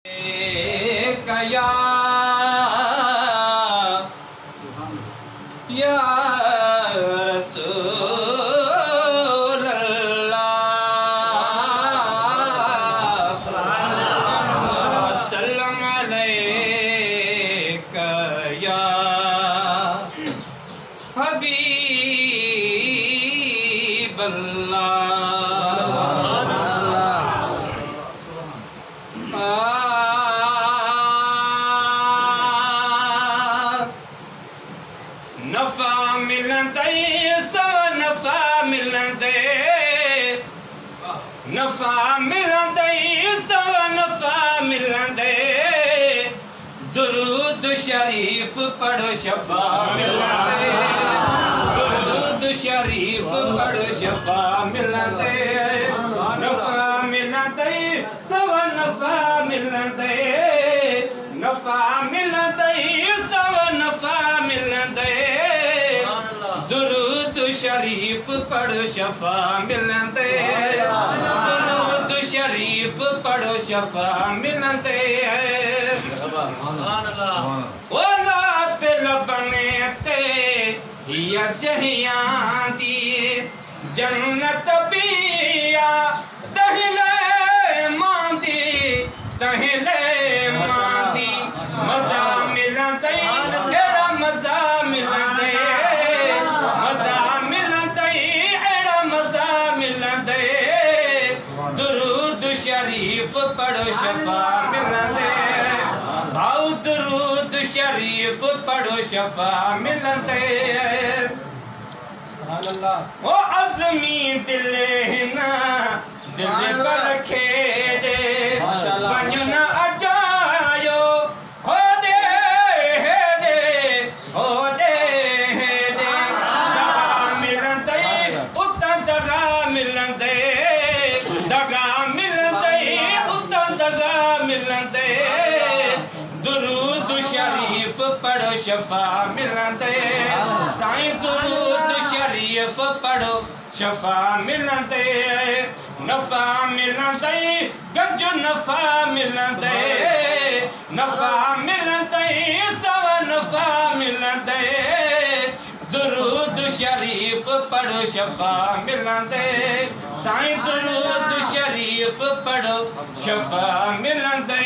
या रसूल अल्लाह सल्लम अलैका या हबीब नफा मिलंदे सव नफा मिलंदे नफा मिलंदे सव नफा मिलंदे दुरूद शरीफ पढ़ो शफा मिलंदे दुरूद शरीफ पढ़ो शफा मिलंदे नफा मिलंदे सव नफा मिलंदे नफा मिलंदे सव नफा मिलंदे दुरूद शरीफ पढ़ो शफा मिलंदे दुरूद शरीफ पढ़ो शफा मिलंदे ओ लात लबने ते हिया जहियां दी जन्नत पिया तहिले मांदी तहिले मांदी मजा मिलंदे एड़ा मजा मिलंदे मजा मिलंदे एड़ा मजा मिलंदे दुरूद शरीफ पढ़ो शफा मिलंदे भाऊ दुरूद शरीफ पढ़ो शफा मिलंदे ओ अज़मी दिल ना दिल पर खेदे वञो न अजायो हो दे दगा मिलंदे उतां दगा मिलंदे दगा मिलंदे उतां दगा मिलंदे दुरूद शरीफ पढ़ो शफा मिलंदे साईं दुरूद शरीफ पढ़ो शफा मिलंदे नफा मिलंदे गंज नफा मिलंदे नफा मिलंदे सव नफा मिलंदे दुरूद शरीफ पढ़ो शफा मिलंदे साईं दुरूद शरीफ पढ़ो शफा मिलंदे।